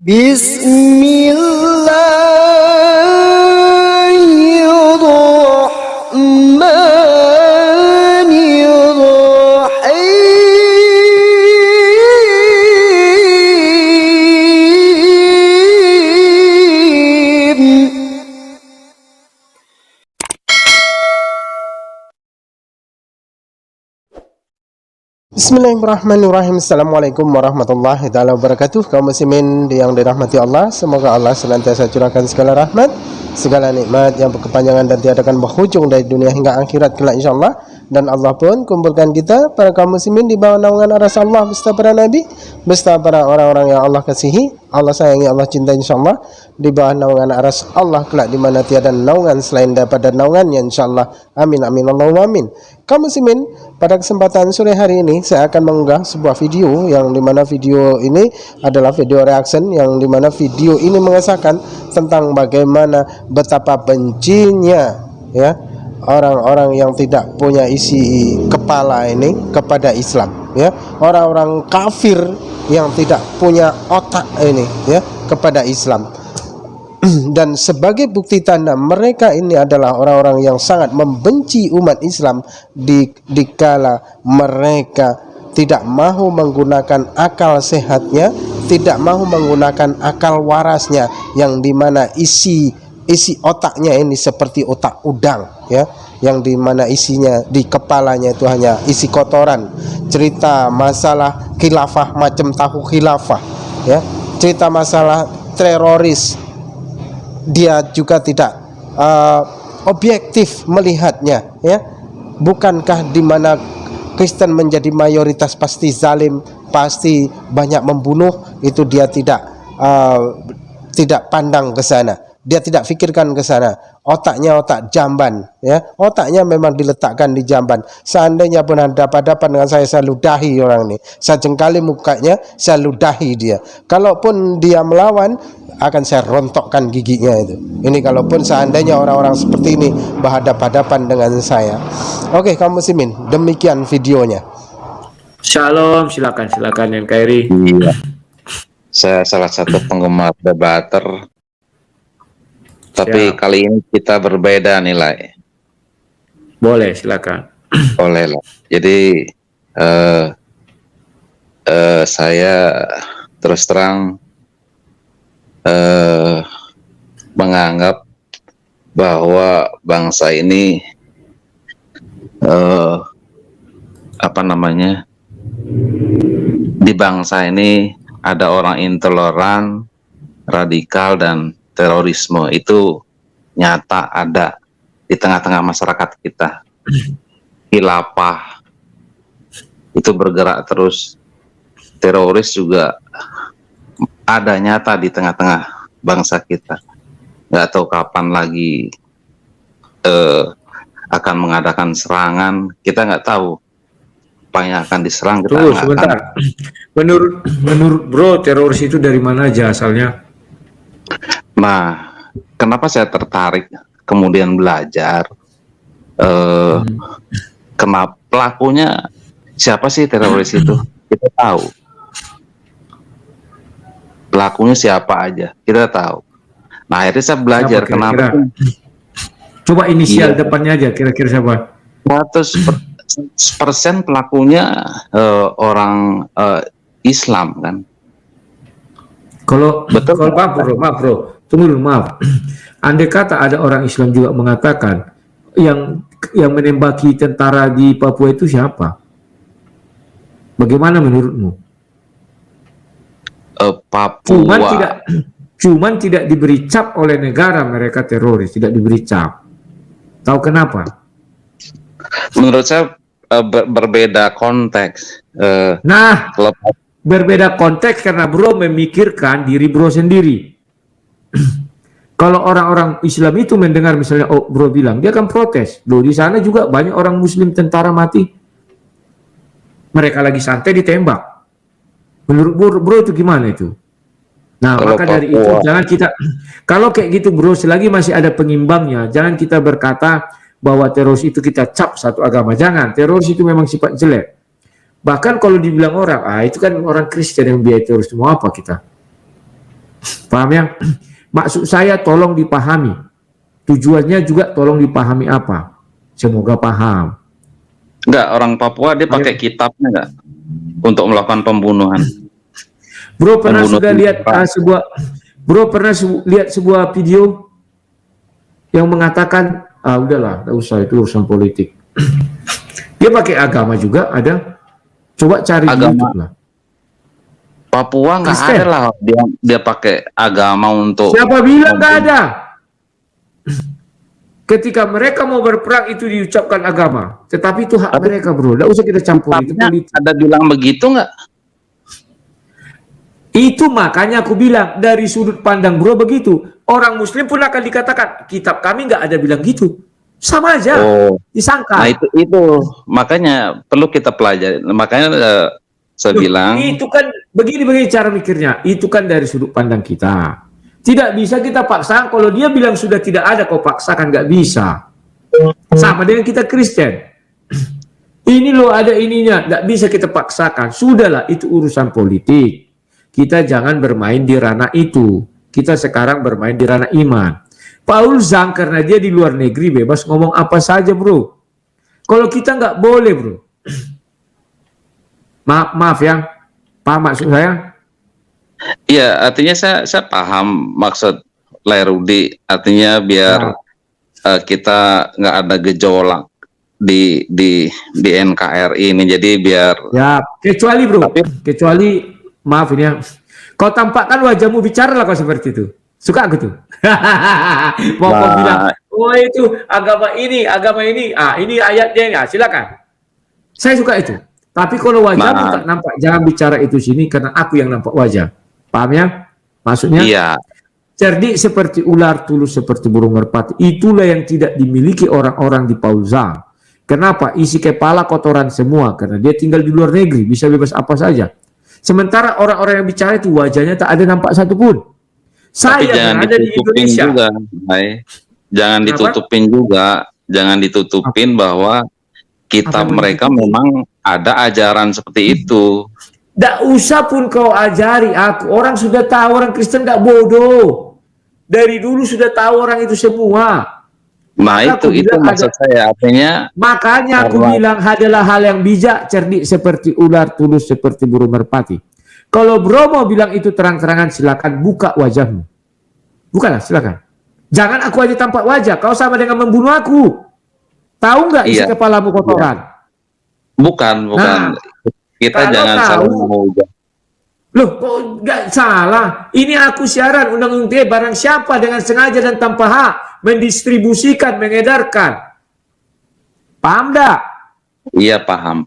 Bismillahirrahmanirrahim. Bismillahirrahmanirrahim. Assalamualaikum warahmatullahi taala wabarakatuh. Kaum muslimin yang dirahmati Allah, semoga Allah senantiasa curahkan segala rahmat, segala nikmat yang berkepanjangan dan tiada akan berhujung dari dunia hingga akhirat kelak insyaallah. Dan Allah pun kumpulkan kita para kaum muslimin di bawah naungan aras Allah beserta para nabi, beserta para orang-orang yang Allah kasihi, Allah sayangi, Allah cintai insyaallah, di bawah naungan aras Allah kelak di mana tiada naungan selain daripada naungannya insyaallah. Amin amin Allahumma amin. Kaum muslimin, pada kesempatan sore hari ini saya akan mengunggah sebuah video yang dimana video ini adalah video reaction, yang dimana video ini mengesahkan tentang bagaimana betapa bencinya ya orang-orang yang tidak punya isi kepala ini kepada Islam, ya, orang-orang kafir yang tidak punya otak ini ya kepada Islam. Dan sebagai bukti tanda mereka ini adalah orang-orang yang sangat membenci umat Islam dikala mereka tidak mahu menggunakan akal sehatnya, tidak mahu menggunakan akal warasnya, yang dimana isi otaknya ini seperti otak udang ya, yang dimana isinya di kepalanya itu hanya isi kotoran, cerita masalah khilafah macam tahu khilafah ya, cerita masalah teroris dia juga tidak objektif melihatnya ya. Bukankah di mana Kristen menjadi mayoritas pasti zalim, pasti banyak membunuh, itu dia tidak pandang ke sana, dia tidak pikirkan ke sana. Otaknya otak jamban ya, otaknya memang diletakkan di jamban. Seandainya pun hadapan-hadapan dengan saya ludahi orang ini, saya jengkali mukanya, saya ludahi dia. Kalaupun dia melawan, akan saya rontokkan giginya itu. Ini kalaupun seandainya orang-orang seperti ini berhadapan-hadapan dengan saya. Oke kaum muslimin, demikian videonya. Shalom, silakan yang Kairi. Iya. Saya salah satu penggemar debater, tapi kali ini kita berbeda nilai. Boleh, silakan. Boleh lah. Jadi saya terus terang menganggap bahwa bangsa ini di bangsa ini ada orang intoleran, radikal, dan terorisme. Itu nyata ada di tengah-tengah masyarakat kita. Khilafah itu bergerak terus, teroris juga ada nyata di tengah-tengah bangsa kita. Nggak tahu kapan lagi akan mengadakan serangan, kita nggak tahu apa yang akan diserang. Kita Tunggu sebentar. Menurut bro, teroris itu dari mana aja asalnya? Nah, kenapa saya tertarik kemudian belajar kenapa pelakunya siapa sih teroris itu? Kita tahu pelakunya siapa aja, kita tahu. Nah, akhirnya saya belajar siapa, kira-kira? Kenapa. Coba inisial depannya aja, kira-kira siapa? 100% pelakunya orang Islam kan. Kalau maaf bro, tunggu dulu, maaf. Andai kata ada orang Islam juga mengatakan yang menembaki tentara di Papua itu siapa? Bagaimana menurutmu? Papua. Cuman tidak diberi cap oleh negara mereka teroris, tidak diberi cap. Tahu kenapa? Menurut saya berbeda konteks. Berbeda konteks karena bro memikirkan diri bro sendiri. Kalau orang-orang Islam itu mendengar misalnya, oh bro bilang, dia akan protes. Loh, di sana juga banyak orang Muslim tentara mati. Mereka lagi santai ditembak. Menurut bro itu gimana itu? Nah, kalau maka dari itu jangan kita, kalau kayak gitu bro, selagi masih ada pengimbangnya, jangan kita berkata bahwa teroris itu kita cap satu agama. Jangan, teroris itu memang sifat jelek. Bahkan kalau dibilang orang, itu kan orang Kristen yang biaya teroris, mau apa kita? Paham ya? Maksud saya tolong dipahami. Tujuannya juga tolong dipahami apa. Semoga paham. Enggak, orang Papua dia pakai kitabnya enggak untuk melakukan pembunuhan. Bro pernah Pembunuh sudah lihat tentara. lihat sebuah video yang mengatakan udahlah, enggak usah, itu urusan politik. Dia pakai agama juga ada. Coba cari di Agama. YouTube lah. Papua nggak Kristen. ada lah dia pakai agama untuk. Siapa bilang nggak ada? Ketika mereka mau berperang itu diucapkan agama, tetapi itu hak mereka, bro. Nggak usah kita campur, itu Kitabnya politik. ada bilang begitu nggak? Itu makanya aku bilang dari sudut pandang bro begitu. Orang Muslim pun akan dikatakan kitab kami nggak ada bilang gitu. Sama aja, disangka. Nah itu makanya perlu kita pelajari. Makanya saya bilang itu kan begini cara mikirnya. Itu kan dari sudut pandang kita. Tidak bisa kita paksakan. Kalau dia bilang sudah tidak ada, kau paksakan, nggak bisa. Sama dengan kita Kristen. Ini loh ada ininya, nggak bisa kita paksakan. Sudahlah, itu urusan politik. Kita jangan bermain di ranah itu. Kita sekarang bermain di ranah iman. Paul Zhang karena dia di luar negeri bebas ngomong apa saja, bro. Kalau kita nggak boleh, bro. Maaf ya, paham maksud saya? iya, artinya saya paham maksud Lairudi. Artinya biar kita nggak ada gejolak di NKRI ini. Jadi biar ya, kecuali bro, kecuali maaf ini ya. Kau tampakkan wajahmu, bicara lah kau seperti itu. Suka aku tuh. Mau kau bilang, oh itu agama ini, ini ayatnya ya, silakan. Saya suka itu. Tapi kalau wajahmu tak nampak, jangan bicara itu sini karena aku yang nampak wajah. Paham ya? Maksudnya? iya. Cerdik seperti ular, tulus seperti burung merpati. Itulah yang tidak dimiliki orang-orang di Paul Zhang. Kenapa? Isi kepala kotoran semua. Karena dia tinggal di luar negeri, bisa bebas apa saja. Sementara orang-orang yang bicara itu wajahnya tak ada nampak satupun. Saya yang ada di Indonesia. Juga, jangan ditutupin juga. Jangan ditutupin bahwa kitab mereka memang ada ajaran seperti itu. Tidak usah pun kau ajari aku. Orang sudah tahu, orang Kristen tidak bodoh. Dari dulu sudah tahu orang itu semua. Nah itu maksud saya, artinya. Makanya aku bilang adalah hal yang bijak, cerdik seperti ular, tulus seperti burung merpati. Kalau bro mau bilang itu terang-terangan, silakan buka wajahmu. Bukalah, silakan. Jangan aku aja tampak wajah. Kau sama dengan membunuh aku. Tahu nggak isi kepalamu kotoran? Bukan. Nah, kita jangan salah menghujat. Loh, kok nggak salah? Ini aku siaran undang-undang barang siapa dengan sengaja dan tanpa hak mendistribusikan, mengedarkan. Paham nggak? Iya, paham.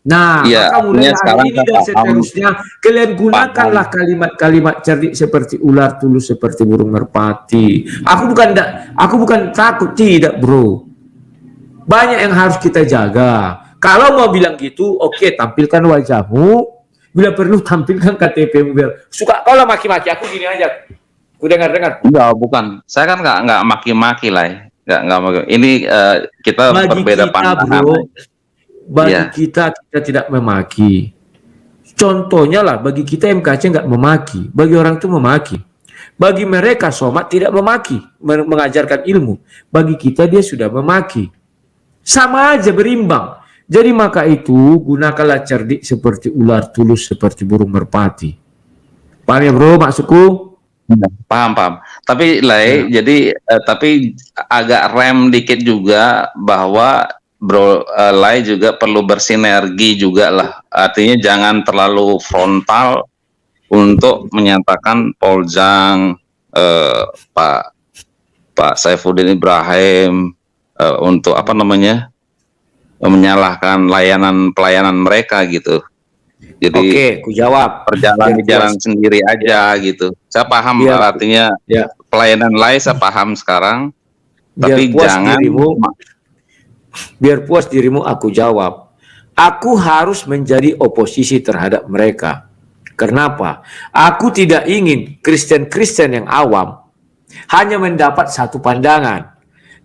Nah, maka mulai hari ini dan seterusnya kalian gunakanlah kalimat-kalimat cerdik seperti ular, tulus seperti burung merpati. Aku bukan takut, tidak, bro. Banyak yang harus kita jaga. Kalau mau bilang gitu, oke, tampilkan wajahmu. Bila perlu tampilkan KTP-mu biar suka. Kalau maki-maki aku gini aja. Ku dengar. Enggak, bukan. Saya kan nggak maki-maki lah. Nggak maki. Ini kita bagi berbeda pandangan. Bagi kita tidak memaki. Contohnya lah, bagi kita MKC nggak memaki. Bagi orang itu memaki. Bagi mereka somat tidak memaki, mengajarkan ilmu. Bagi kita dia sudah memaki. Sama aja, berimbang. Jadi maka itu gunakanlah cerdik seperti ular, tulus seperti burung merpati. Paham ya bro maksudku? Paham. Tapi jadi tapi agak rem dikit juga bahwa bro Lai juga perlu bersinergi juga lah. Artinya jangan terlalu frontal untuk menyatakan Paul Zhang, Pak Saifuddin Ibrahim untuk menyalahkan pelayanan mereka gitu. Jadi oke, ku jawab. Jalan sendiri aja gitu. Saya paham artinya pelayanan lain saya paham sekarang. Tapi jangan biar puas dirimu aku jawab. Aku harus menjadi oposisi terhadap mereka. Kenapa? Aku tidak ingin Kristen-Kristen yang awam hanya mendapat satu pandangan.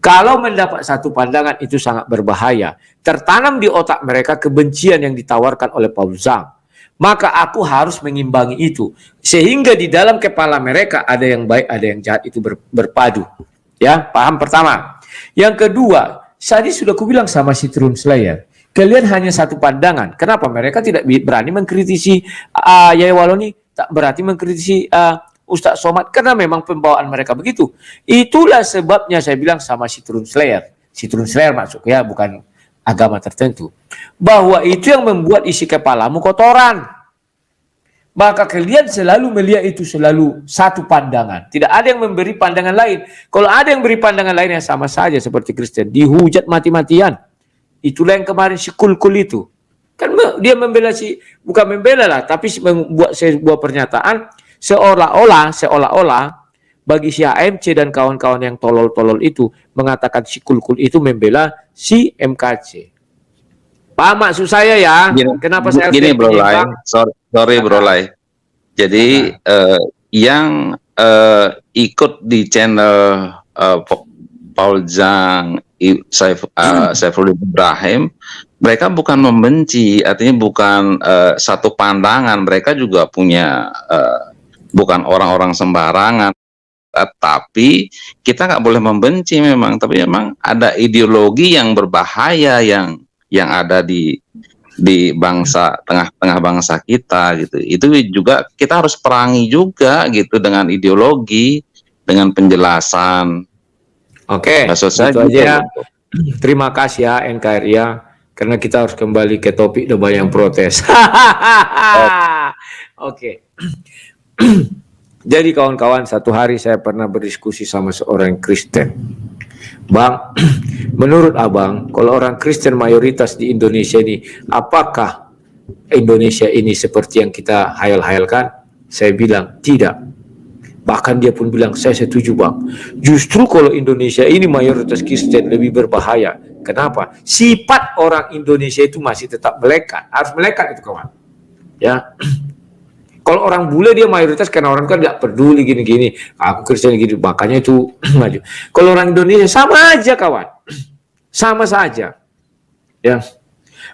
Kalau mendapat satu pandangan itu sangat berbahaya. Tertanam di otak mereka kebencian yang ditawarkan oleh Paul Zhang. Maka aku harus mengimbangi itu. Sehingga di dalam kepala mereka ada yang baik, ada yang jahat, itu berpadu. Ya, paham pertama. Yang kedua, tadi sudah kubilang sama si Trun Slayer, kalian hanya satu pandangan. Kenapa mereka tidak berani mengkritisi Yai Waloni, tak berani mengkritisi Ustaz Somad? Karena memang pembawaan mereka begitu. Itulah sebabnya saya bilang sama si Trun Slayer. Si Trun Slayer masuk ya, bukan agama tertentu. Bahwa itu yang membuat isi kepalamu kotoran. Maka kalian selalu melihat itu selalu satu pandangan. Tidak ada yang memberi pandangan lain. Kalau ada yang beri pandangan lain yang sama saja seperti Kristen, dihujat mati-matian. Itulah yang kemarin si Kul-Kul itu. Kan dia membela bukan membela lah, tapi membuat sebuah pernyataan seolah-olah bagi si AMC dan kawan-kawan yang tolol-tolol itu mengatakan si Kul-Kul itu membela si MKC. Paham maksud saya ya? Kenapa saya gini Bro Lai, sorry Bro Lai. Jadi yang ikut di channel Paul Zhang, Saifullah Ibrahim, mereka bukan membenci, artinya bukan satu pandangan, mereka juga punya bukan orang-orang sembarangan. Tapi kita nggak boleh membenci memang, tapi memang ada ideologi yang berbahaya yang ada di bangsa tengah bangsa kita gitu. Itu juga kita harus perangi juga gitu dengan ideologi, dengan penjelasan. Oke, itu aja. Terima kasih ya NKRI ya, karena kita harus kembali ke topik debat yang protes. Oke. Jadi kawan-kawan, satu hari saya pernah berdiskusi sama seorang Kristen. Bang, menurut abang, kalau orang Kristen mayoritas di Indonesia ini, apakah Indonesia ini seperti yang kita hayal-hayalkan? Saya bilang, tidak. Bahkan dia pun bilang, saya setuju bang. Justru kalau Indonesia ini mayoritas Kristen lebih berbahaya. Kenapa? Sifat orang Indonesia itu masih tetap melekat. Harus melekat itu kawan. Ya. Kalau orang bule dia mayoritas karena orang kan nggak peduli gini-gini. Aku Kristen gini, makanya itu maju. Kalau orang Indonesia sama aja kawan, sama saja. Ya,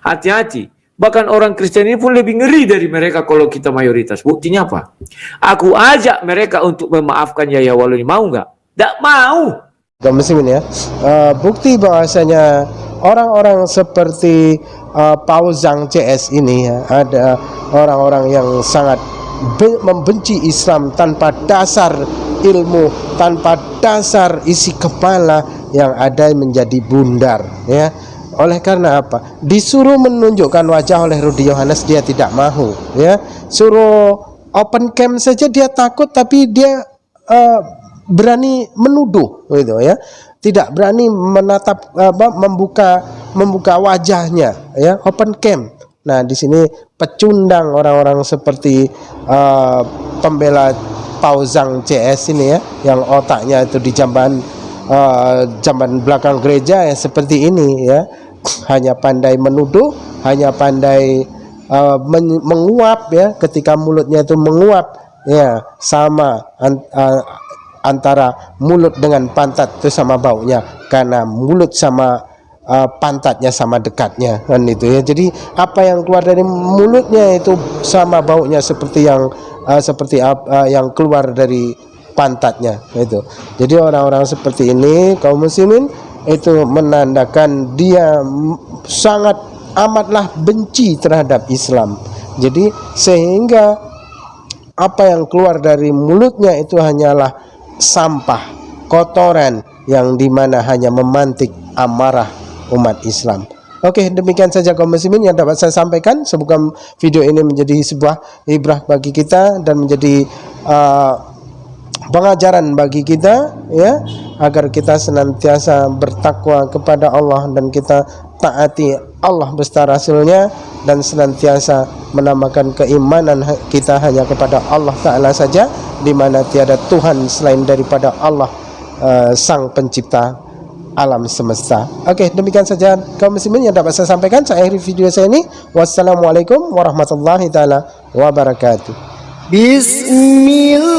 hati-hati. Bahkan orang Kristen ini pun lebih ngeri dari mereka kalau kita mayoritas. Buktinya apa? Aku ajak mereka untuk memaafkan Yaya Waloni, mau nggak? Nggak mau. Kaum muslimin ya, bukti bahwasanya orang-orang seperti Paul Zhang CS ini ya, ada orang-orang yang sangat membenci Islam tanpa dasar ilmu, tanpa dasar isi kepala, yang ada menjadi bundar ya. Oleh karena apa? Disuruh menunjukkan wajah oleh Rudy Yohanes, dia tidak mahu ya. Suruh open cam saja dia takut, tapi dia berani menuduh gitu ya. Tidak berani menatap membuka wajahnya ya, open cam. Nah, di sini pecundang orang-orang seperti pembela Paul Zhang CS ini ya, yang otaknya itu di jamban belakang gereja ya, seperti ini ya. Hanya pandai menuduh, hanya pandai menguap ya, ketika mulutnya itu menguap ya, sama antara mulut dengan pantat itu sama baunya, karena mulut sama pantatnya sama dekatnya kan itu ya. Jadi apa yang keluar dari mulutnya itu sama baunya seperti yang yang keluar dari pantatnya itu. Jadi orang-orang seperti ini kaum muslimin itu menandakan dia sangat amatlah benci terhadap Islam. Jadi sehingga apa yang keluar dari mulutnya itu hanyalah sampah, kotoran yang dimana hanya memantik amarah umat Islam. Oke, demikian saja kaum muslimin yang dapat saya sampaikan. Semoga video ini menjadi sebuah ibrah bagi kita dan menjadi pengajaran bagi kita ya, agar kita senantiasa bertakwa kepada Allah dan kita taati Allah beserta Rasulnya, dan senantiasa menambahkan keimanan kita hanya kepada Allah Ta'ala saja, di mana tiada Tuhan selain daripada Allah Sang Pencipta alam semesta. Oke, demikian saja kaum muslimin yang dapat saya sampaikan. Saya akhiri video saya ini. Wassalamualaikum warahmatullahi taala wabarakatuh. Bismillah.